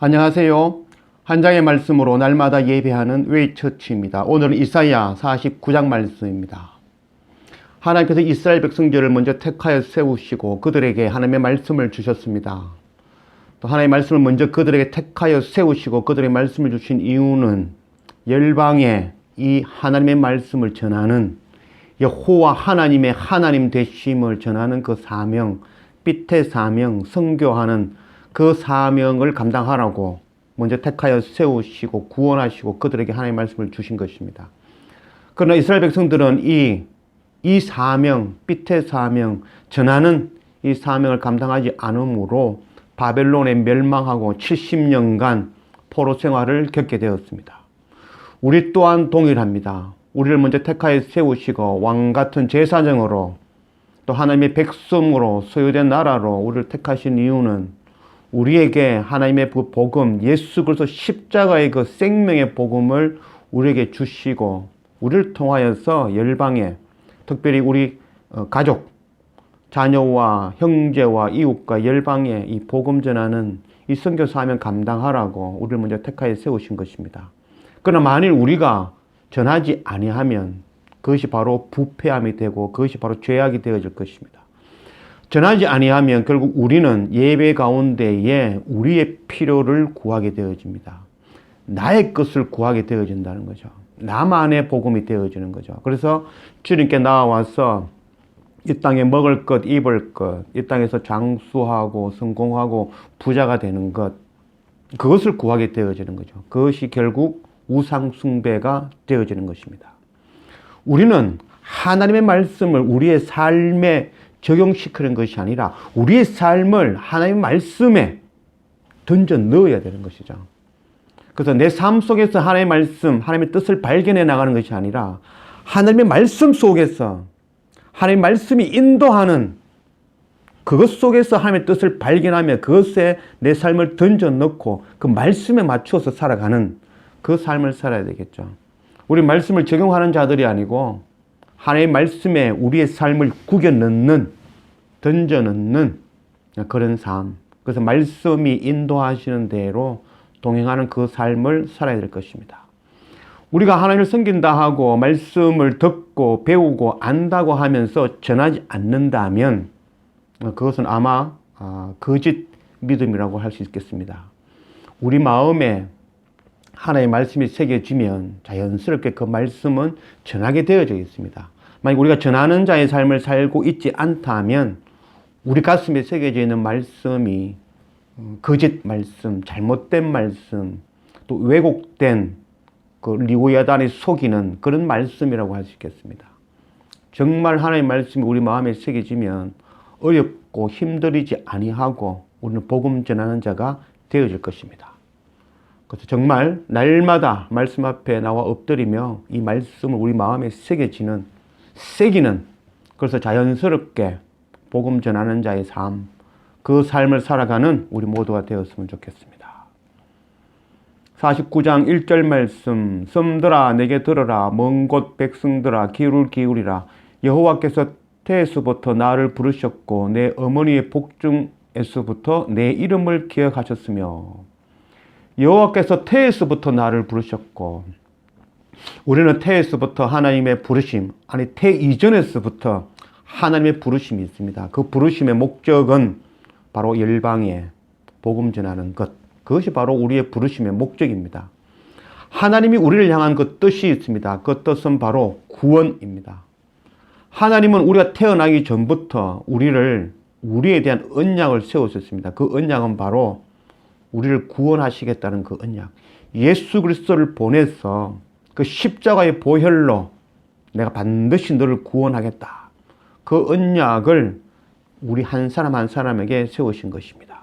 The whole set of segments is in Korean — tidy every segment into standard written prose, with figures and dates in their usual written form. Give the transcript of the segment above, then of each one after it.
안녕하세요. 한 장의 말씀으로 날마다 예배하는 웨이처치입니다. 오늘은 이사야 49장 말씀입니다. 하나님께서 이스라엘 백성들을 먼저 택하여 세우시고 그들에게 하나님의 말씀을 주셨습니다. 또 하나님의 말씀을 먼저 그들에게 택하여 세우시고 그들에게 말씀을 주신 이유는 열방에 이 하나님의 말씀을 전하는 여호와 하나님의 하나님 되심을 전하는 그 사명, 빛의 사명, 선교하는 그 사명을 감당하라고 먼저 택하여 세우시고 구원하시고 그들에게 하나님의 말씀을 주신 것입니다. 그러나 이스라엘 백성들은 이 사명, 빛의 사명, 전하는 이 사명을 감당하지 않으므로 바벨론에 멸망하고 70년간 포로 생활을 겪게 되었습니다. 우리 또한 동일합니다. 우리를 먼저 택하여 세우시고 왕 같은 제사장으로 또 하나님의 백성으로 소유된 나라로 우리를 택하신 이유는 우리에게 하나님의 그 복음, 예수 그리스도 십자가의 그 생명의 복음을 우리에게 주시고 우리를 통하여서 열방에 특별히 우리 가족, 자녀와 형제와 이웃과 열방에 이 복음 전하는 이 선교 사명 감당하라고 우리를 먼저 택하여 세우신 것입니다. 그러나 만일 우리가 전하지 아니하면 그것이 바로 부패함이 되고 그것이 바로 죄악이 되어질 것입니다. 전하지 아니하면 결국 우리는 예배 가운데에 우리의 필요를 구하게 되어집니다. 나의 것을 구하게 되어진다는 거죠. 나만의 복음이 되어지는 거죠. 그래서 주님께 나와서 이 땅에 먹을 것, 입을 것, 이 땅에서 장수하고 성공하고 부자가 되는 것, 그것을 구하게 되어지는 거죠. 그것이 결국 우상 숭배가 되어지는 것입니다. 우리는 하나님의 말씀을 우리의 삶에 적용시키는 것이 아니라 우리의 삶을 하나님의 말씀에 던져 넣어야 되는 것이죠. 그래서 내 삶 속에서 하나님의 말씀, 하나님의 뜻을 발견해 나가는 것이 아니라 하나님의 말씀 속에서 하나님의 말씀이 인도하는 그것 속에서 하나님의 뜻을 발견하며 그것에 내 삶을 던져 넣고 그 말씀에 맞추어서 살아가는 그 삶을 살아야 되겠죠. 우리 말씀을 적용하는 자들이 아니고 하나님의 말씀에 우리의 삶을 구겨 넣는, 던져 넣는 그런 삶. 그래서 말씀이 인도하시는 대로 동행하는 그 삶을 살아야 될 것입니다. 우리가 하나님을 섬긴다 하고 말씀을 듣고 배우고 안다고 하면서 전하지 않는다면 그것은 아마 거짓 믿음이라고 할 수 있겠습니다. 우리 마음에 하나님의 말씀이 새겨지면 자연스럽게 그 말씀은 전하게 되어져 있습니다. 만약 우리가 전하는 자의 삶을 살고 있지 않다면 우리 가슴에 새겨져 있는 말씀이 거짓 말씀, 잘못된 말씀, 또 왜곡된 그 리고야단이 속이는 그런 말씀이라고 할 수 있겠습니다. 정말 하나님의 말씀이 우리 마음에 새겨지면 어렵고 힘들이지 아니하고 우리는 복음 전하는 자가 되어질 것입니다. 그래서 정말 날마다 말씀 앞에 나와 엎드리며 이 말씀을 우리 마음에 새기는 그래서 자연스럽게 복음 전하는 자의 삶, 그 삶을 살아가는 우리 모두가 되었으면 좋겠습니다. 49장 1절 말씀, 섬들아 내게 들으라, 먼 곳 백성들아 귀를 기울이라. 여호와께서 태에서부터 나를 부르셨고 내 어머니의 복중에서부터 내 이름을 기억하셨으며. 여호와께서 태에서부터 나를 부르셨고, 우리는 태에서부터 하나님의 부르심, 아니 태 이전에서부터 하나님의 부르심이 있습니다. 그 부르심의 목적은 바로 열방에 복음 전하는 것, 그것이 바로 우리의 부르심의 목적입니다. 하나님이 우리를 향한 그 뜻이 있습니다. 그 뜻은 바로 구원입니다. 하나님은 우리가 태어나기 전부터 우리에 대한 언약을 세우셨습니다. 그 언약은 바로 우리를 구원하시겠다는 그 언약. 예수 그리스도를 보내서 그 십자가의 보혈로 내가 반드시 너를 구원하겠다. 그 언약을 우리 한 사람 한 사람에게 세우신 것입니다.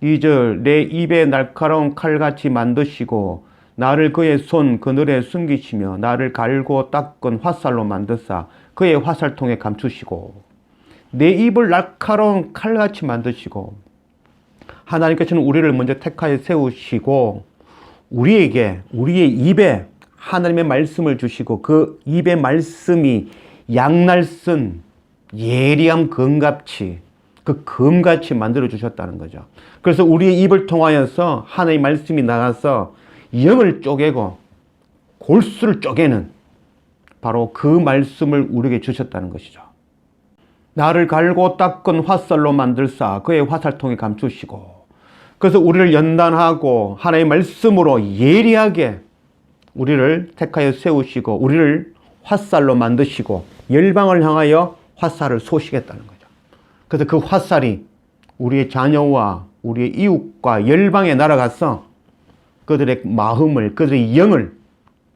2절, 내 입에 날카로운 칼같이 만드시고 나를 그의 손 그늘에 숨기시며 나를 갈고 닦은 화살로 만드사 그의 화살통에 감추시고. 내 입을 날카로운 칼같이 만드시고, 하나님께서는 우리를 먼저 택하여 세우시고 우리에게 우리의 입에 하나님의 말씀을 주시고 그 입의 말씀이 양날 쓴 예리함 검같이 그 금같이 만들어 주셨다는 거죠. 그래서 우리의 입을 통하여서 하나님의 말씀이 나가서 영을 쪼개고 골수를 쪼개는 바로 그 말씀을 우리에게 주셨다는 것이죠. 나를 갈고 닦은 화살로 만들사 그의 화살통에 감추시고, 그래서 우리를 연단하고 하나님의 말씀으로 예리하게 우리를 택하여 세우시고 우리를 화살로 만드시고 열방을 향하여 화살을 쏘시겠다는 거죠. 그래서 그 화살이 우리의 자녀와 우리의 이웃과 열방에 날아가서 그들의 마음을, 그들의 영을,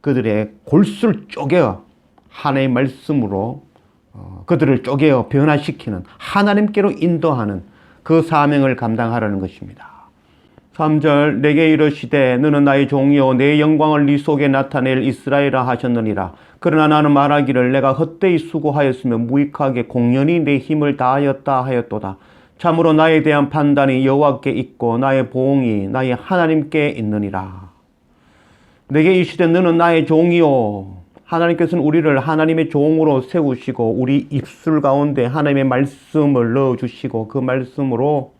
그들의 골수를 쪼개어 하나님의 말씀으로 그들을 쪼개어 변화시키는, 하나님께로 인도하는 그 사명을 감당하라는 것입니다. 3절 내게 이르시되 너는 나의 종이요 내 영광을 네 속에 나타낼 이스라엘아 하셨느니라. 그러나 나는 말하기를 내가 헛되이 수고하였으며 무익하게 공연히 내 힘을 다하였다 하였도다. 참으로 나에 대한 판단이 여호와께 있고 나의 보응이 나의 하나님께 있느니라. 내게 이르시되 너는 나의 종이요. 하나님께서는 우리를 하나님의 종으로 세우시고 우리 입술 가운데 하나님의 말씀을 넣어주시고 그 말씀으로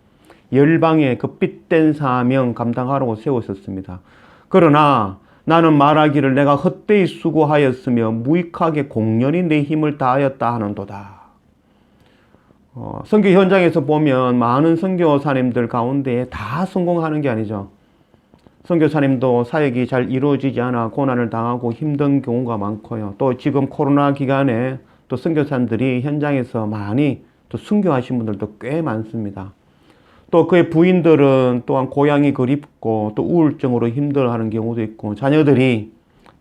열방의 그 핏된 사명 감당하라고 세우셨습니다. 그러나 나는 말하기를 내가 헛되이 수고하였으며 무익하게 공연히 내 힘을 다하였다 하는도다. 선교 현장에서 보면 많은 선교사님들 가운데 다 성공하는 게 아니죠. 선교사님도 사역이 잘 이루어지지 않아 고난을 당하고 힘든 경우가 많고요. 또 지금 코로나 기간에 또 선교사님들이 현장에서 많이 또 순교하신 분들도 꽤 많습니다. 또 그의 부인들은 또한 고향이 그립고 또 우울증으로 힘들어하는 경우도 있고, 자녀들이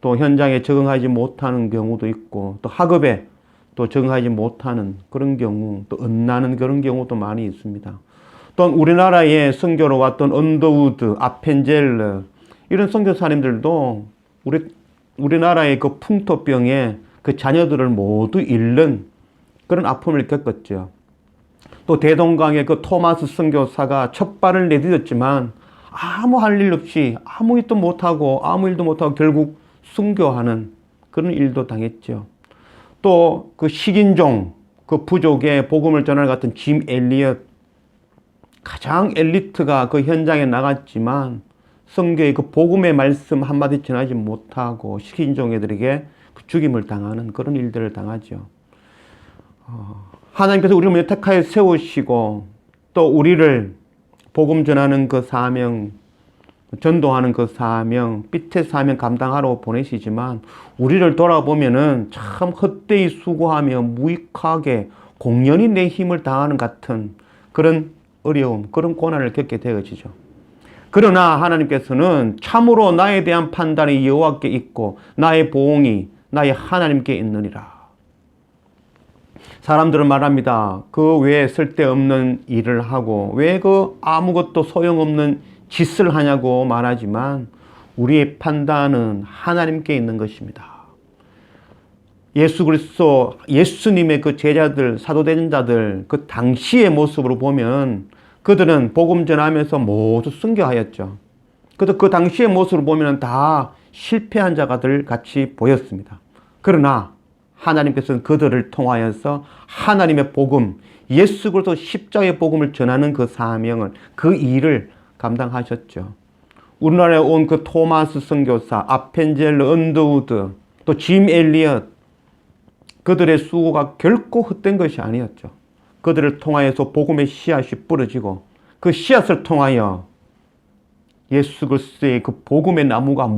또 현장에 적응하지 못하는 경우도 있고, 또 학업에 또 적응하지 못하는 그런 경우, 또 은나는 그런 경우도 많이 있습니다. 또한 우리나라에 선교로 왔던 언더우드, 아펜젤러 이런 선교사님들도 우리나라의 그 풍토병에 그 자녀들을 모두 잃는 그런 아픔을 겪었죠. 또 대동강의 그 토마스 선교사가 첫 발을 내딛었지만 아무 할 일 없이 아무 일도 못하고 결국 순교하는 그런 일도 당했죠. 또 그 식인종, 그 부족의 복음을 전하는 같은 짐 엘리엇, 가장 엘리트가 그 현장에 나갔지만 성경의 그 복음의 말씀 한마디 전하지 못하고 식인종애들에게 죽임을 당하는 그런 일들을 당하죠. 하나님께서 우리를 먼저 택하여 세우시고 또 우리를 복음 전하는 그 사명, 전도하는 그 사명, 빛의 사명 감당하러 보내시지만 우리를 돌아보면은 참 헛되이 수고하며 무익하게 공연히 내 힘을 다하는 같은 그런 어려움, 그런 고난을 겪게 되어지죠. 그러나 하나님께서는 참으로 나에 대한 판단이 여호와께 있고 나의 보응이 나의 하나님께 있느니라. 사람들은 말합니다. 그 왜 쓸데없는 일을 하고 왜 그 아무것도 소용없는 짓을 하냐고 말하지만 우리의 판단은 하나님께 있는 것입니다. 예수 그리스도, 예수님의 그 제자들, 사도된 자들 그 당시의 모습으로 보면 그들은 복음 전하면서 모두 순교하였죠. 그래서 그 당시의 모습을 보면 다 실패한 자들 같이 보였습니다. 그러나 하나님께서는 그들을 통하여서 하나님의 복음, 예수 그리스도 십자가의 복음을 전하는 그 사명을, 그 일을 감당하셨죠. 우리나라에 온 그 토마스 선교사, 아펜젤러, 언더우드, 또 짐 엘리엇, 그들의 수고가 결코 헛된 것이 아니었죠. 그들을 통하여서 복음의 씨앗이 뿌려지고 그 씨앗을 통하여 예수 그리스도의 그 복음의 나무가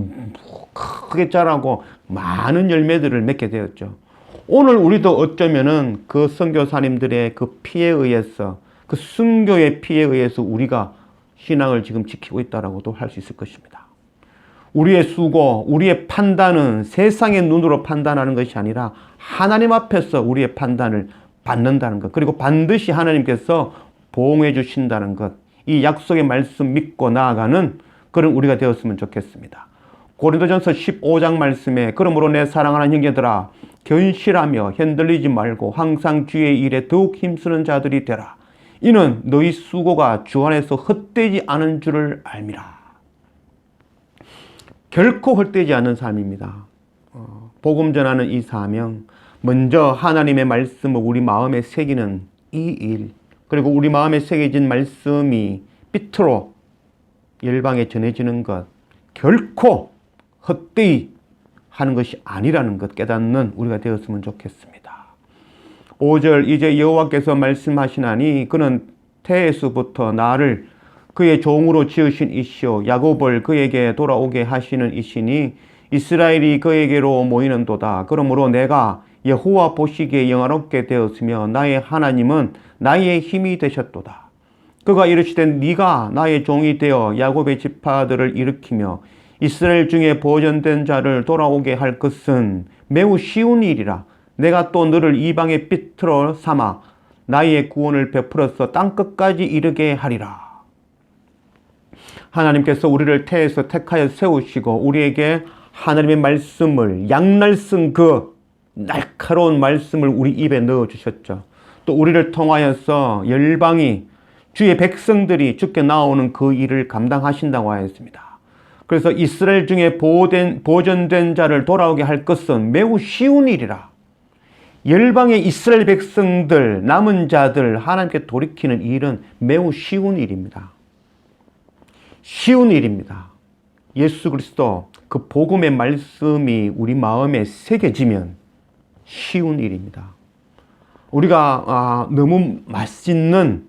크게 자라고 많은 열매들을 맺게 되었죠. 오늘 우리도 어쩌면은 그 선교사님들의 그 피에 의해서, 그 순교의 피에 의해서 우리가 신앙을 지금 지키고 있다라고도 할 수 있을 것입니다. 우리의 수고, 우리의 판단은 세상의 눈으로 판단하는 것이 아니라 하나님 앞에서 우리의 판단을 받는다는 것, 그리고 반드시 하나님께서 보응해 주신다는 것, 이 약속의 말씀 믿고 나아가는 그런 우리가 되었으면 좋겠습니다. 고린도전서 15장 말씀에 그러므로 내 사랑하는 형제들아 견실하며 흔들리지 말고 항상 주의 일에 더욱 힘쓰는 자들이 되라. 이는 너희 수고가 주 안에서 헛되지 않은 줄을 알미라. 결코 헛되지 않은 삶입니다. 복음 전하는 이 사명, 먼저 하나님의 말씀을 우리 마음에 새기는 이 일, 그리고 우리 마음에 새겨진 말씀이 빛으로 열방에 전해지는 것, 결코 헛되이 하는 것이 아니라는 것 깨닫는 우리가 되었으면 좋겠습니다. 5절 이제 여호와께서 말씀하시나니 그는 태에서부터 나를 그의 종으로 지으신 이시오 야곱을 그에게 돌아오게 하시는 이시니 이스라엘이 그에게로 모이는도다. 그러므로 내가 여호와 보시기에 영화롭게 되었으며 나의 하나님은 나의 힘이 되셨도다. 그가 이르시되 네가 나의 종이 되어 야곱의 지파들을 일으키며 이스라엘 중에 보존된 자를 돌아오게 할 것은 매우 쉬운 일이라. 내가 또 너를 이방의 빛으로 삼아 나의 구원을 베풀어서 땅끝까지 이르게 하리라. 하나님께서 우리를 태에서 택하여 세우시고 우리에게 하나님의 말씀을 양날 쓴 그 날카로운 말씀을 우리 입에 넣어주셨죠. 또 우리를 통하여서 열방이 주의 백성들이 주께 나오는 그 일을 감당하신다고 하였습니다. 그래서 이스라엘 중에 보존된 자를 돌아오게 할 것은 매우 쉬운 일이라. 열방의 이스라엘 백성들, 남은 자들 하나님께 돌이키는 일은 매우 쉬운 일입니다. 쉬운 일입니다. 예수 그리스도 그 복음의 말씀이 우리 마음에 새겨지면 쉬운 일입니다. 우리가 너무 맛있는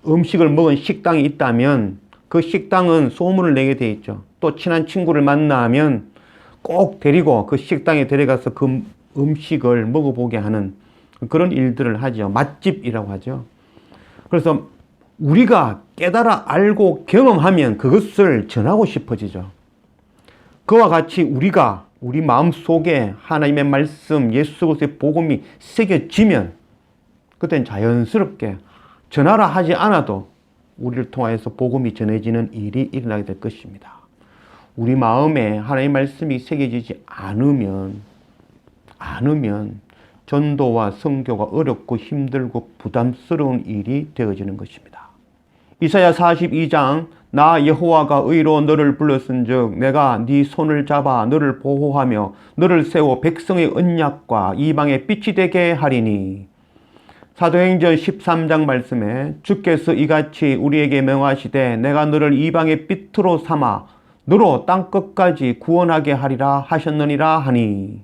음식을 먹은 식당이 있다면 그 식당은 소문을 내게 돼 있죠. 또 친한 친구를 만나면 꼭 데리고 그 식당에 데려가서 그 음식을 먹어보게 하는 그런 일들을 하죠. 맛집이라고 하죠. 그래서 우리가 깨달아 알고 경험하면 그것을 전하고 싶어지죠. 그와 같이 우리가 우리 마음속에 하나님의 말씀, 예수 그리스도의 복음이 새겨지면 그때는 자연스럽게 전하라 하지 않아도 우리를 통하여서 복음이 전해지는 일이 일어나게 될 것입니다. 우리 마음에 하나님의 말씀이 새겨지지 않으면 전도와 선교가 어렵고 힘들고 부담스러운 일이 되어지는 것입니다. 이사야 42장 나 여호와가 의로 너를 불렀은즉 내가 네 손을 잡아 너를 보호하며 너를 세워 백성의 언약과 이방의 빛이 되게 하리니. 사도행전 13장 말씀에 주께서 이같이 우리에게 명하시되 내가 너를 이방의 빛으로 삼아 너로 땅끝까지 구원하게 하리라 하셨느니라 하니.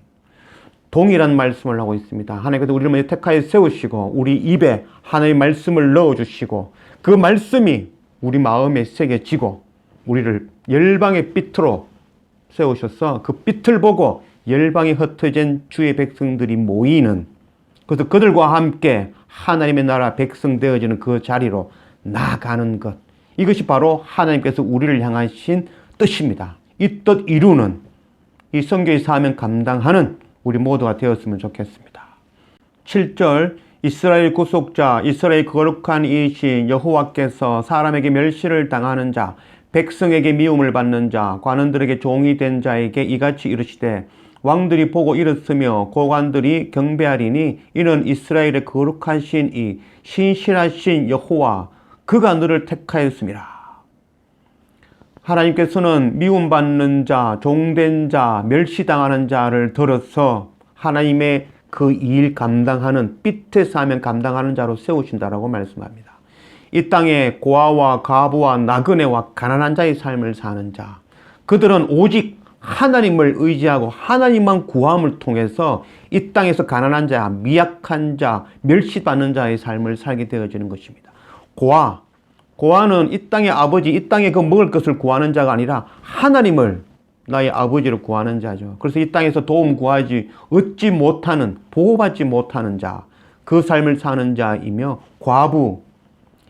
동일한 말씀을 하고 있습니다. 하나님께서 우리를 먼저 택하여 세우시고 우리 입에 하나님의 말씀을 넣어주시고 그 말씀이 우리 마음에 새겨지고 우리를 열방의 빛으로 세우셔서 그 빛을 보고 열방에 흩어진 주의 백성들이 모이는, 그래서 그들과 함께 하나님의 나라 백성 되어지는 그 자리로 나아가는 것, 이것이 바로 하나님께서 우리를 향하신 뜻입니다. 이 뜻 이루는 이 선교의 사명 감당하는 우리 모두가 되었으면 좋겠습니다. 7절 이스라엘 구속자, 이스라엘 거룩한 이신 여호와께서 사람에게 멸시를 당하는 자, 백성에게 미움을 받는 자, 관원들에게 종이 된 자에게 이같이 이르시되 왕들이 보고 일었으며 고관들이 경배하리니 이는 이스라엘의 거룩하신 이 신실하신 여호와 그가 너를 택하였습니다. 하나님께서는 미움받는 자, 종된 자, 멸시당하는 자를 들어서 하나님의 그 일 감당하는 빛의 사명 감당하는 자로 세우신다라고 말씀합니다. 이 땅에 고아와 가부와 나그네와 가난한 자의 삶을 사는 자, 그들은 오직 하나님을 의지하고 하나님만 구함을 통해서 이 땅에서 가난한 자, 미약한 자, 멸시받는 자의 삶을 살게 되어지는 것입니다. 고아는 이 땅의 아버지, 이 땅에 그 먹을 것을 구하는 자가 아니라 하나님을 나의 아버지를 구하는 자죠. 그래서 이 땅에서 도움 구하지 얻지 못하는, 보호받지 못하는 자, 그 삶을 사는 자이며, 과부,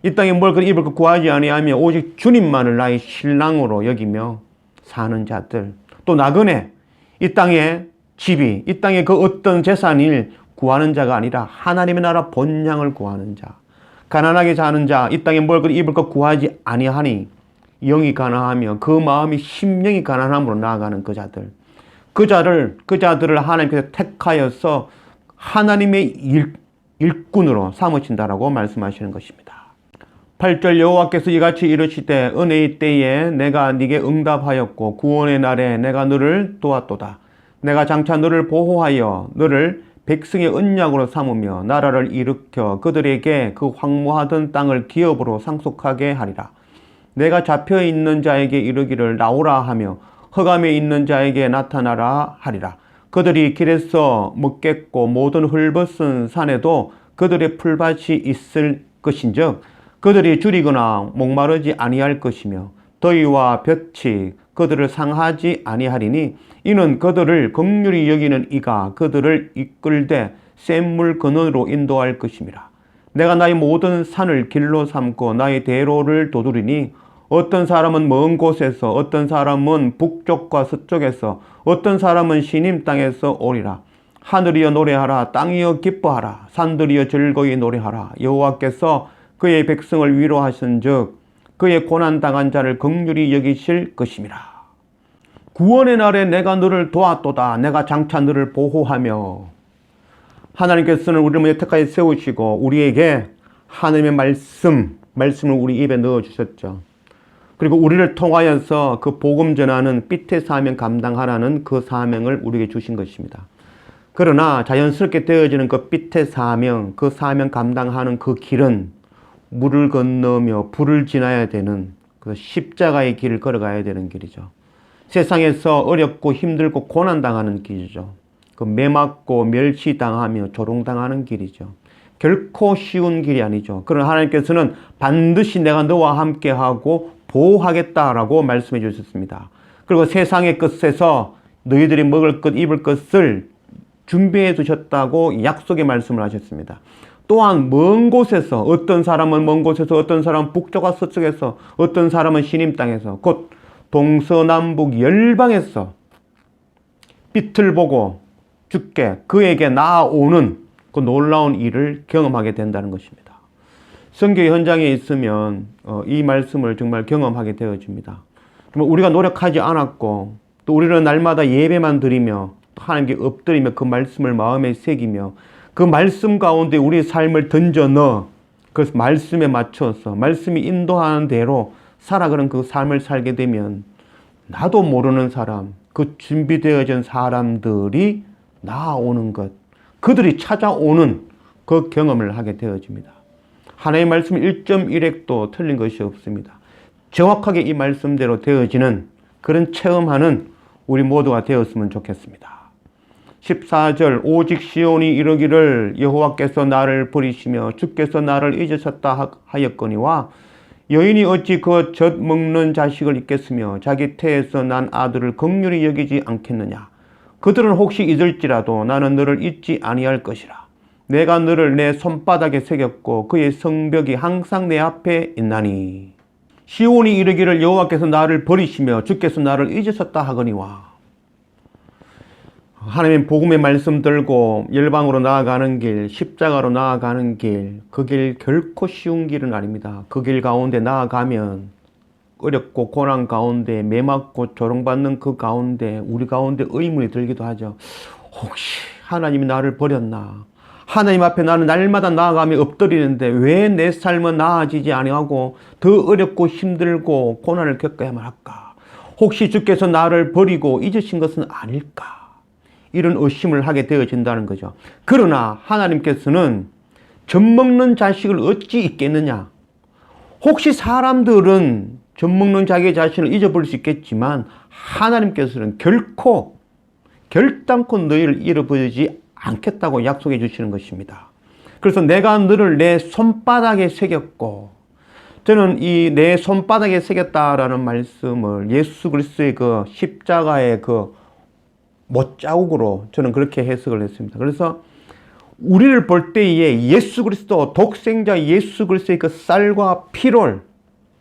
이 땅에 뭘 입을 것 구하지 아니하며 오직 주님만을 나의 신랑으로 여기며 사는 자들, 또 나그네, 이 땅의 집이, 이 땅의 그 어떤 재산을 구하는 자가 아니라 하나님의 나라 본향을 구하는 자, 가난하게 사는 자, 이 땅에 뭘 입을 것 구하지 아니하니 영이 가난하며 그 마음이 심령이 가난함으로 나아가는 그 자들을 하나님께서 택하여서 하나님의 일꾼으로 삼으신다라고 말씀하시는 것입니다. 8절 여호와께서 이같이 이르시되 은혜의 때에 내가 네게 응답하였고 구원의 날에 내가 너를 도왔도다. 내가 장차 너를 보호하여 너를 백성의 언약으로 삼으며 나라를 일으켜 그들에게 그 황무하던 땅을 기업으로 상속하게 하리라. 내가 잡혀있는 자에게 이르기를 나오라 하며 흑암에 있는 자에게 나타나라 하리라. 그들이 길에서 먹겠고 모든 헐벗은 산에도 그들의 풀밭이 있을 것인즉 그들이 줄이거나 목마르지 아니할 것이며 더위와 볕이 그들을 상하지 아니하리니 이는 그들을 긍휼히 여기는 이가 그들을 이끌되 센 물 근원으로 인도할 것임이라. 내가 나의 모든 산을 길로 삼고 나의 대로를 도두리니 어떤 사람은 먼 곳에서 어떤 사람은 북쪽과 서쪽에서 어떤 사람은 시님 땅에서 오리라. 하늘이여 노래하라. 땅이여 기뻐하라. 산들이여 즐거이 노래하라. 여호와께서 그의 백성을 위로하신즉 그의 고난당한 자를 긍휼히 여기실 것임이라. 구원의 날에 내가 너를 도왔도다. 내가 장차 너를 보호하며. 하나님께서는 우리를 먼저 택하여 세우시고 우리에게 하나님의 말씀을 우리 입에 넣어주셨죠. 그리고 우리를 통하여서 그 복음 전하는 삐태 사명 감당하라는 그 사명을 우리에게 주신 것입니다. 그러나 자연스럽게 되어지는 그 삐태 사명, 그 사명 감당하는 그 길은 물을 건너며 불을 지나야 되는 그 십자가의 길을 걸어가야 되는 길이죠. 세상에서 어렵고 힘들고 고난당하는 길이죠. 그 매맞고 멸시당하며 조롱당하는 길이죠. 결코 쉬운 길이 아니죠. 그러나 하나님께서는 반드시 내가 너와 함께하고 보호하겠다라고 말씀해 주셨습니다. 그리고 세상의 끝에서 너희들이 먹을 것, 입을 것을 준비해 두셨다고 약속의 말씀을 하셨습니다. 또한 먼 곳에서 어떤 사람은 먼 곳에서 어떤 사람은 북쪽과 서쪽에서 어떤 사람은 시님 땅에서 곧 동서남북 열방에서 빛을 보고 주께 그에게 나아오는 그 놀라운 일을 경험하게 된다는 것입니다. 선교 현장에 있으면 이 말씀을 정말 경험하게 되어집니다. 우리가 노력하지 않았고 또 우리는 날마다 예배만 드리며 또 하나님께 엎드리며 그 말씀을 마음에 새기며 그 말씀 가운데 우리의 삶을 던져 넣어 그 말씀에 맞춰서 말씀이 인도하는 대로 살아가는 그 삶을 살게 되면 나도 모르는 사람, 그 준비되어진 사람들이 나아오는 것, 그들이 찾아오는 그 경험을 하게 되어집니다. 하나님의 말씀 1.1획도 틀린 것이 없습니다. 정확하게 이 말씀대로 되어지는 그런 체험하는 우리 모두가 되었으면 좋겠습니다. 14절 오직 시온이 이르기를 여호와께서 나를 버리시며 주께서 나를 잊으셨다 하였거니와 여인이 어찌 그 젖 먹는 자식을 잊겠으며 자기 태에서 난 아들을 긍휼히 여기지 않겠느냐. 그들은 혹시 잊을지라도 나는 너를 잊지 아니할 것이라. 내가 너를 내 손바닥에 새겼고 그의 성벽이 항상 내 앞에 있나니. 시온이 이르기를 여호와께서 나를 버리시며 주께서 나를 잊으셨다 하거니와. 하나님의 복음의 말씀 들고 열방으로 나아가는 길, 십자가로 나아가는 길, 그 길 결코 쉬운 길은 아닙니다. 그 길 가운데 나아가면 어렵고 고난 가운데 매맞고 조롱받는 그 가운데 우리 가운데 의문이 들기도 하죠. 혹시 하나님이 나를 버렸나? 하나님 앞에 나는 날마다 나아가며 엎드리는데 왜 내 삶은 나아지지 아니하고 더 어렵고 힘들고 고난을 겪어야만 할까? 혹시 주께서 나를 버리고 잊으신 것은 아닐까? 이런 의심을 하게 되어진다는 거죠. 그러나 하나님께서는 젖먹는 자식을 어찌 잊겠느냐? 혹시 사람들은 젖먹는 자기 자신을 잊어버릴 수 있겠지만 하나님께서는 결단코 너희를 잃어버리지 않겠다고 약속해 주시는 것입니다. 그래서 내가 너를 내 손바닥에 새겼고, 저는 이 내 손바닥에 새겼다라는 말씀을 예수 그리스도의 그 십자가의 그 못자국으로 저는 그렇게 해석을 했습니다. 그래서 우리를 볼 때에 예수 그리스도, 독생자 예수 그리스도의 그 쌀과 피를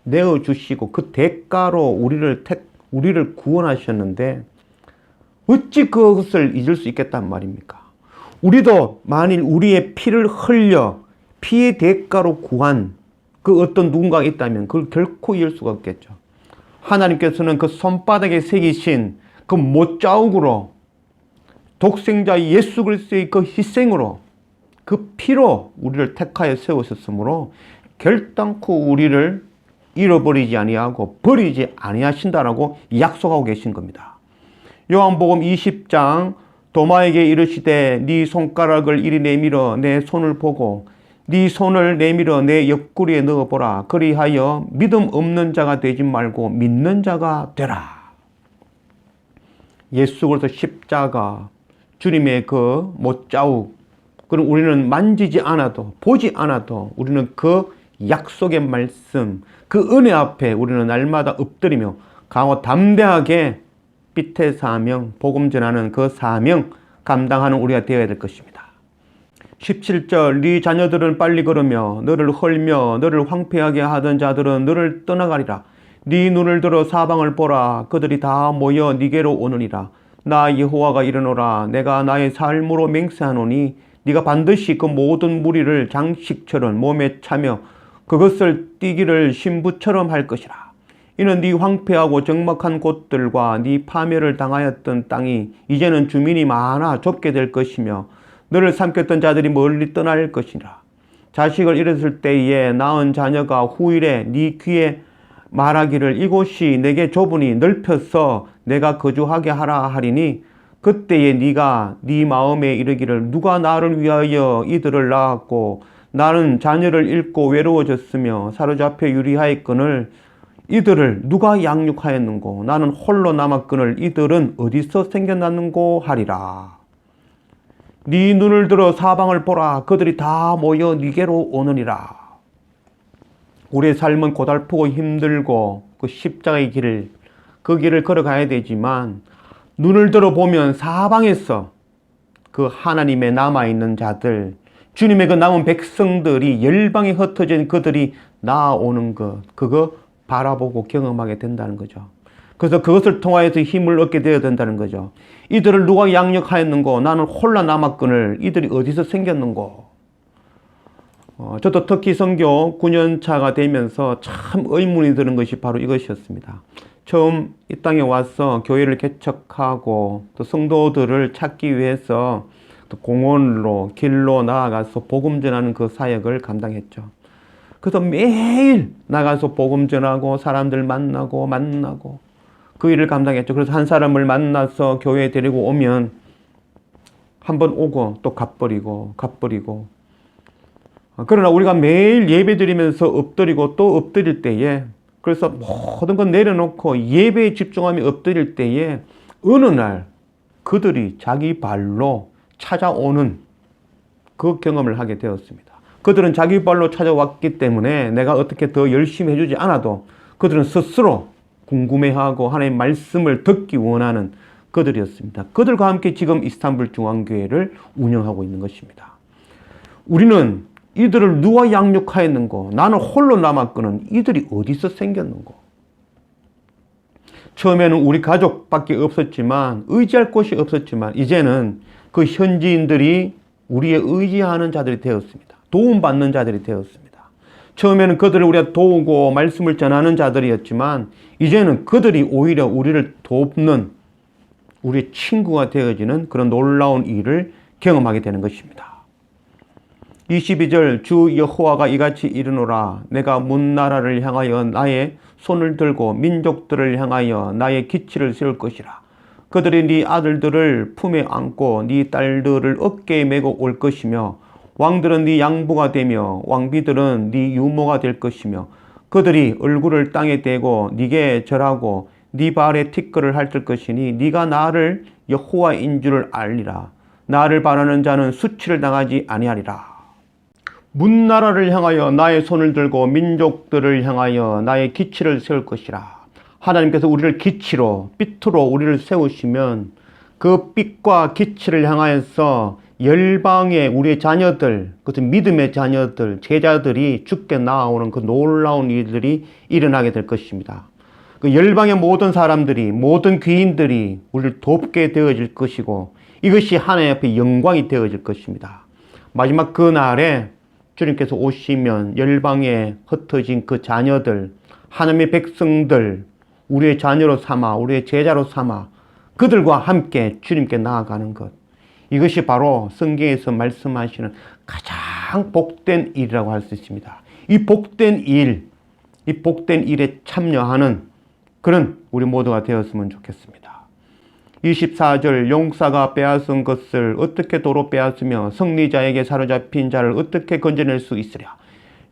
내어주시고 그 대가로 우리를 구원하셨는데 어찌 그것을 잊을 수 있겠단 말입니까? 우리도 만일 우리의 피를 흘려 피의 대가로 구한 그 어떤 누군가가 있다면 그걸 결코 잊을 수가 없겠죠. 하나님께서는 그 손바닥에 새기신 그 못자국으로 독생자 예수 그리스도의 그 희생으로 그 피로 우리를 택하여 세우셨으므로 결단코 우리를 잃어버리지 아니하고 버리지 아니하신다라고 약속하고 계신 겁니다. 요한복음 20장 도마에게 이르시되 네 손가락을 이리 내밀어 내 손을 보고 네 손을 내밀어 내 옆구리에 넣어보라. 그리하여 믿음 없는 자가 되지 말고 믿는 자가 되라. 예수 그리스도 십자가, 주님의 그 못자국, 그럼 우리는 만지지 않아도 보지 않아도 우리는 그 약속의 말씀, 그 은혜 앞에 우리는 날마다 엎드리며 강호 담대하게 빛의 사명, 복음 전하는 그 사명 감당하는 우리가 되어야 될 것입니다. 17절 네 자녀들은 빨리 걸으며 너를 헐며 너를 황폐하게 하던 자들은 너를 떠나가리라. 네 눈을 들어 사방을 보라. 그들이 다 모여 네게로 오느니라. 나 여호와가 이르노라. 내가 나의 삶으로 맹세하노니 네가 반드시 그 모든 무리를 장식처럼 몸에 차며 그것을 띠기를 신부처럼 할 것이라. 이는 네 황폐하고 적막한 곳들과 네 파멸을 당하였던 땅이 이제는 주민이 많아 좁게 될 것이며 너를 삼켰던 자들이 멀리 떠날 것이라. 자식을 잃었을 때에 낳은 자녀가 후일에 네 귀에 말하기를 이곳이 내게 좁으니 넓혀서 내가 거주하게 하라 하리니 그때에 네가 네 마음에 이르기를 누가 나를 위하여 이들을 낳았고 나는 자녀를 잃고 외로워졌으며 사로잡혀 유리하였거늘 이들을 누가 양육하였는고 나는 홀로 남았거늘 이들은 어디서 생겨났는고 하리라. 네 눈을 들어 사방을 보라. 그들이 다 모여 네게로 오느니라. 우리의 삶은 고달프고 힘들고 그 십자가의 길을, 그 길을 걸어가야 되지만 눈을 들어 보면 사방에서 그 하나님의 남아있는 자들, 주님의 그 남은 백성들이 열방에 흩어진 그들이 나아오는 것, 그거 바라보고 경험하게 된다는 거죠. 그래서 그것을 통하여서 힘을 얻게 되어야 된다는 거죠. 이들을 누가 양육하였는고 나는 홀라 남았거늘 이들이 어디서 생겼는고. 저도 특히 선교 9년차가 되면서 참 의문이 드는 것이 바로 이것이었습니다. 처음 이 땅에 와서 교회를 개척하고 또 성도들을 찾기 위해서 또 공원으로 길로 나아가서 복음 전하는 그 사역을 감당했죠. 그래서 매일 나가서 복음 전하고 사람들 만나고 그 일을 감당했죠. 그래서 한 사람을 만나서 교회에 데리고 오면 한번 오고 또 가버리고 그러나 우리가 매일 예배 드리면서 엎드리고 또 엎드릴 때에 그래서 모든 건 내려놓고 예배에 집중하며 엎드릴 때에 어느 날 그들이 자기 발로 찾아오는 그 경험을 하게 되었습니다. 그들은 자기 발로 찾아왔기 때문에 내가 어떻게 더 열심히 해주지 않아도 그들은 스스로 궁금해하고 하나님의 말씀을 듣기 원하는 그들이었습니다. 그들과 함께 지금 이스탄불 중앙교회를 운영하고 있는 것입니다. 우리는 이들을 누가 양육하였는고 나는 홀로 남았거늘 이들이 어디서 생겼는고. 처음에는 우리 가족밖에 없었지만 의지할 곳이 없었지만 이제는 그 현지인들이 우리의 의지하는 자들이 되었습니다. 도움받는 자들이 되었습니다. 처음에는 그들을 우리가 도우고 말씀을 전하는 자들이었지만 이제는 그들이 오히려 우리를 돕는 우리의 친구가 되어지는 그런 놀라운 일을 경험하게 되는 것입니다. 22절 주 여호와가 이같이 이르노라. 내가 문나라를 향하여 나의 손을 들고 민족들을 향하여 나의 기치를 세울 것이라. 그들이 네 아들들을 품에 안고 네 딸들을 어깨에 메고 올 것이며 왕들은 네 양부가 되며 왕비들은 네 유모가 될 것이며 그들이 얼굴을 땅에 대고 네게 절하고 네 발에 티끌을 핥을 것이니 네가 나를 여호와인 줄을 알리라. 나를 바라는 자는 수치를 당하지 아니하리라. 문나라를 향하여 나의 손을 들고 민족들을 향하여 나의 기치를 세울 것이라. 하나님께서 우리를 기치로 빛으로 우리를 세우시면 그 빛과 기치를 향하여서 열방의 우리의 자녀들, 그것은 믿음의 자녀들, 제자들이 주께 나아오는 그 놀라운 일들이 일어나게 될 것입니다. 그 열방의 모든 사람들이, 모든 귀인들이 우리를 돕게 되어질 것이고 이것이 하나님 앞에 영광이 되어질 것입니다. 마지막 그 날에 주님께서 오시면 열방에 흩어진 그 자녀들, 하나님의 백성들, 우리의 자녀로 삼아, 우리의 제자로 삼아 그들과 함께 주님께 나아가는 것. 이것이 바로 성경에서 말씀하시는 가장 복된 일이라고 할 수 있습니다. 이 복된 일에 참여하는 그런 우리 모두가 되었으면 좋겠습니다. 24절 용사가 빼앗은 것을 어떻게 도로 빼앗으며 승리자에게 사로잡힌 자를 어떻게 건져낼 수 있으랴.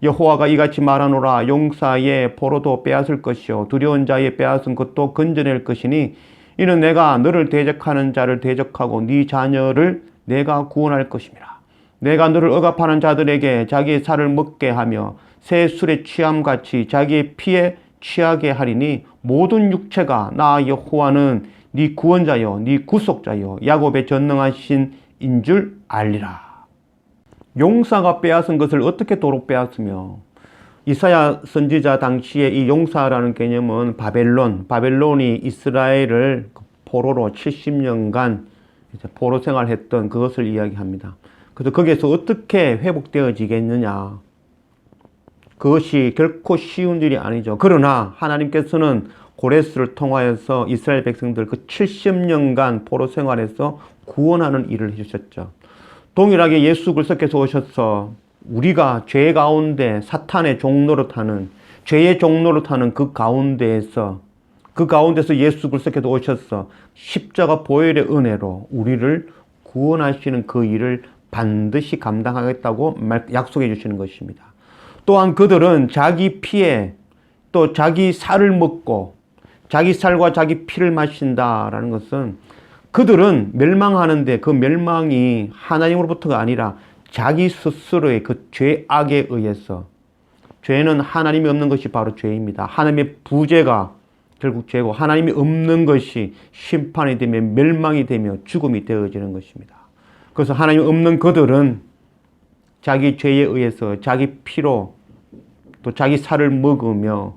여호와가 이같이 말하노라. 용사의 포로도 빼앗을 것이요 두려운 자의 빼앗은 것도 건져낼 것이니 이는 내가 너를 대적하는 자를 대적하고 네 자녀를 내가 구원할 것임이라. 내가 너를 억압하는 자들에게 자기의 살을 먹게 하며 새 술에 취함같이 자기의 피에 취하게 하리니 모든 육체가 나 여호와는 네 구원자여 네 구속자여 야곱의 전능하신 인 줄 알리라. 용사가 빼앗은 것을 어떻게 도로 빼앗으며, 이사야 선지자 당시에 이 용사라는 개념은 바벨론이 이스라엘을 포로로 70년간 포로 생활했던 그것을 이야기합니다. 그래서 거기에서 어떻게 회복되어지겠느냐. 그것이 결코 쉬운 일이 아니죠. 그러나 하나님께서는 고레스를 통하여서 이스라엘 백성들 그 70년간 포로 생활에서 구원하는 일을 해주셨죠. 동일하게 예수 그리스도께서 오셔서 우리가 죄 가운데 사탄의 종노릇하는 죄의 종노릇하는 그 가운데서 예수 그리스도께서 오셔서 십자가 보혈의 은혜로 우리를 구원하시는 그 일을 반드시 감당하겠다고 약속해 주시는 것입니다. 또한 그들은 자기 피에 또 자기 살을 먹고 자기 살과 자기 피를 마신다라는 것은 그들은 멸망하는데 그 멸망이 하나님으로부터가 아니라 자기 스스로의 그 죄악에 의해서, 죄는 하나님이 없는 것이 바로 죄입니다. 하나님의 부재가 결국 죄고 하나님이 없는 것이 심판이 되며 멸망이 되며 죽음이 되어지는 것입니다. 그래서 하나님 없는 그들은 자기 죄에 의해서 자기 피로 또 자기 살을 먹으며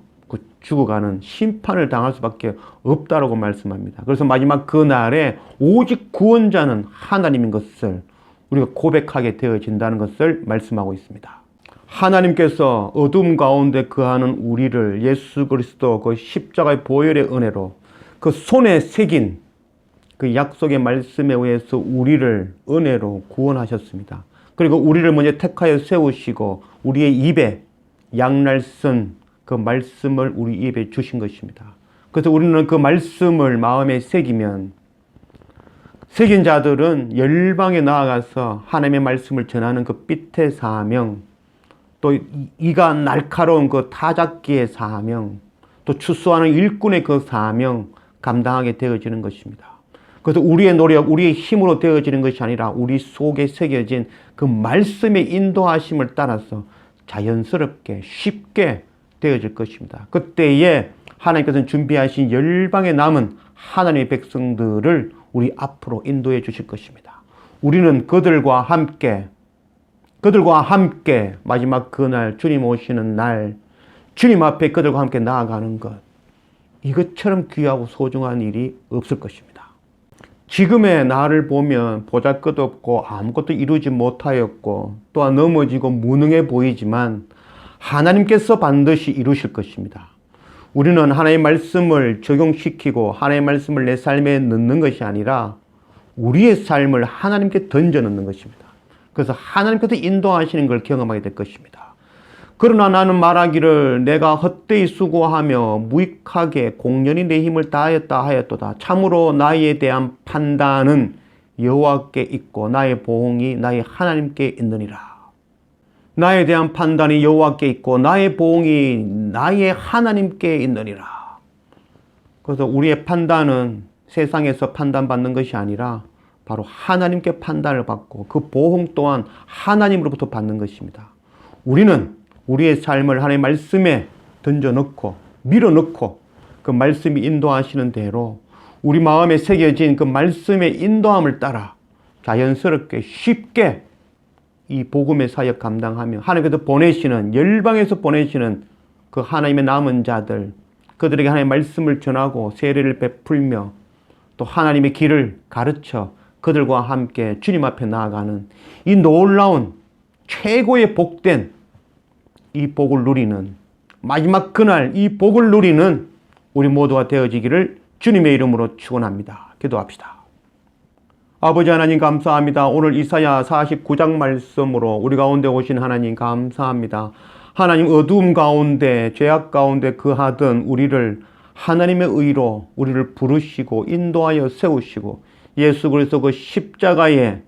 죽어가는 심판을 당할 수밖에 없다라고 말씀합니다. 그래서 마지막 그날에 오직 구원자는 하나님인 것을 우리가 고백하게 되어진다는 것을 말씀하고 있습니다. 하나님께서 어둠 가운데 거하는 우리를 예수 그리스도 그 십자가의 보혈의 은혜로 그 손에 새긴 그 약속의 말씀에 의해서 우리를 은혜로 구원하셨습니다. 그리고 우리를 먼저 택하여 세우시고 우리의 입에 양날선 그 말씀을 우리 입에 주신 것입니다. 그래서 우리는 그 말씀을 마음에 새기면 새긴 자들은 열방에 나아가서 하나님의 말씀을 전하는 그 삐태 사명, 또 이가 날카로운 그 타작기의 사명, 또 추수하는 일꾼의 그 사명 감당하게 되어지는 것입니다. 그래서 우리의 노력, 우리의 힘으로 되어지는 것이 아니라 우리 속에 새겨진 그 말씀의 인도하심을 따라서 자연스럽게 쉽게 되어질 것입니다. 그때에 하나님께서는 준비하신 열방에 남은 하나님의 백성들을 우리 앞으로 인도해 주실 것입니다. 우리는 그들과 함께 마지막 그날 주님 오시는 날 주님 앞에 그들과 함께 나아가는 것, 이것처럼 귀하고 소중한 일이 없을 것입니다. 지금의 나를 보면 보잘것없고 아무것도 이루지 못하였고 또한 넘어지고 무능해 보이지만 하나님께서 반드시 이루실 것입니다. 우리는 하나님의 말씀을 적용시키고 하나님의 말씀을 내 삶에 넣는 것이 아니라 우리의 삶을 하나님께 던져 넣는 것입니다. 그래서 하나님께서 인도하시는 걸 경험하게 될 것입니다. 그러나 나는 말하기를 내가 헛되이 수고하며 무익하게 공연히 내 힘을 다하였다 하였도다. 참으로 나에 대한 판단은 여호와께 있고 나의 보응이 나의 하나님께 있느니라. 나에 대한 판단이 여호와께 있고 나의 보응이 나의 하나님께 있느니라. 그래서 우리의 판단은 세상에서 판단받는 것이 아니라 바로 하나님께 판단을 받고 그 보응 또한 하나님으로부터 받는 것입니다. 우리는 우리의 삶을 하나님의 말씀에 던져넣고 밀어넣고 그 말씀이 인도하시는 대로 우리 마음에 새겨진 그 말씀의 인도함을 따라 자연스럽게 쉽게 이 복음의 사역 감당하며 하나님께서 보내시는 열방에서 보내시는 그 하나님의 남은 자들, 그들에게 하나님의 말씀을 전하고 세례를 베풀며 또 하나님의 길을 가르쳐 그들과 함께 주님 앞에 나아가는 이 놀라운 최고의 복된 이 복을 누리는 마지막 그날 이 복을 누리는 우리 모두가 되어지기를 주님의 이름으로 축원합니다. 기도합시다. 아버지 하나님 감사합니다. 오늘 이사야 49장 말씀으로 우리 가운데 오신 하나님 감사합니다. 하나님 어두움 가운데 죄악 가운데 거하던 우리를 하나님의 의로 우리를 부르시고 인도하여 세우시고 예수 그리스도 그 십자가에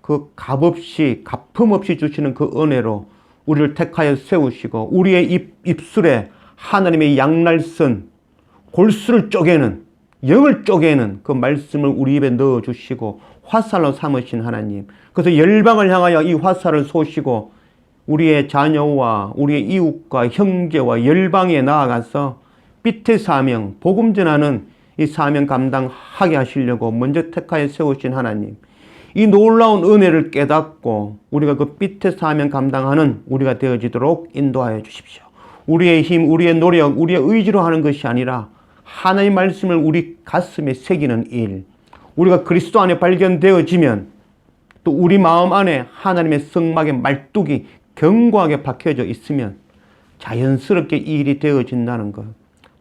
그 값없이 갚음없이 주시는 그 은혜로 우리를 택하여 세우시고 우리의 입술에 하나님의 양날선 골수를 쪼개는 영을 쪼개는 그 말씀을 우리 입에 넣어주시고 화살로 삼으신 하나님, 그래서 열방을 향하여 이 화살을 쏘시고 우리의 자녀와 우리의 이웃과 형제와 열방에 나아가서 빛의 사명, 복음 전하는 이 사명 감당하게 하시려고 먼저 택하여 세우신 하나님, 이 놀라운 은혜를 깨닫고 우리가 그 빛의 사명 감당하는 우리가 되어지도록 인도하여 주십시오. 우리의 힘, 우리의 노력, 우리의 의지로 하는 것이 아니라 하나님의 말씀을 우리 가슴에 새기는 일, 우리가 그리스도 안에 발견되어지면 또 우리 마음 안에 하나님의 성막의 말뚝이 견고하게 박혀져 있으면 자연스럽게 이 일이 되어진다는 것.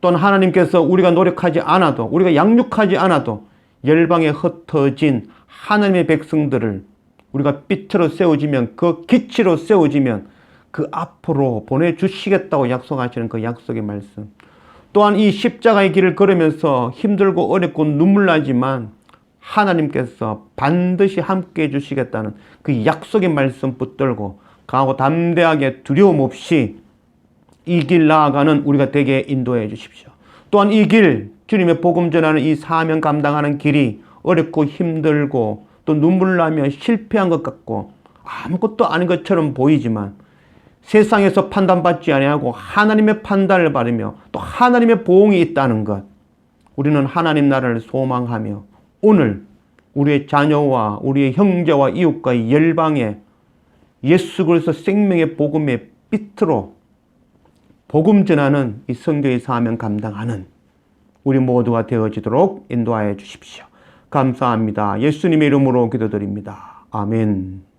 또는 하나님께서 우리가 노력하지 않아도, 우리가 양육하지 않아도 열방에 흩어진 하나님의 백성들을 우리가 빛으로 세워지면, 그 기치로 세워지면 그 앞으로 보내주시겠다고 약속하시는 그 약속의 말씀. 또한 이 십자가의 길을 걸으면서 힘들고 어렵고 눈물 나지만 하나님께서 반드시 함께 해주시겠다는 그 약속의 말씀 붙들고 강하고 담대하게 두려움 없이 이 길 나아가는 우리가 되게 인도해 주십시오. 또한 이 길, 주님의 복음 전하는 이 사명 감당하는 길이 어렵고 힘들고 또 눈물 나며 실패한 것 같고 아무것도 아닌 것처럼 보이지만 세상에서 판단받지 아니하고 하나님의 판단을 받으며 또 하나님의 보응이 있다는 것, 우리는 하나님 나라를 소망하며 오늘 우리의 자녀와 우리의 형제와 이웃과 열방에 예수 그리스도 생명의 복음의 빛으로 복음 전하는 이 선교의 사명 감당하는 우리 모두가 되어지도록 인도하여 주십시오. 감사합니다. 예수님의 이름으로 기도드립니다. 아멘.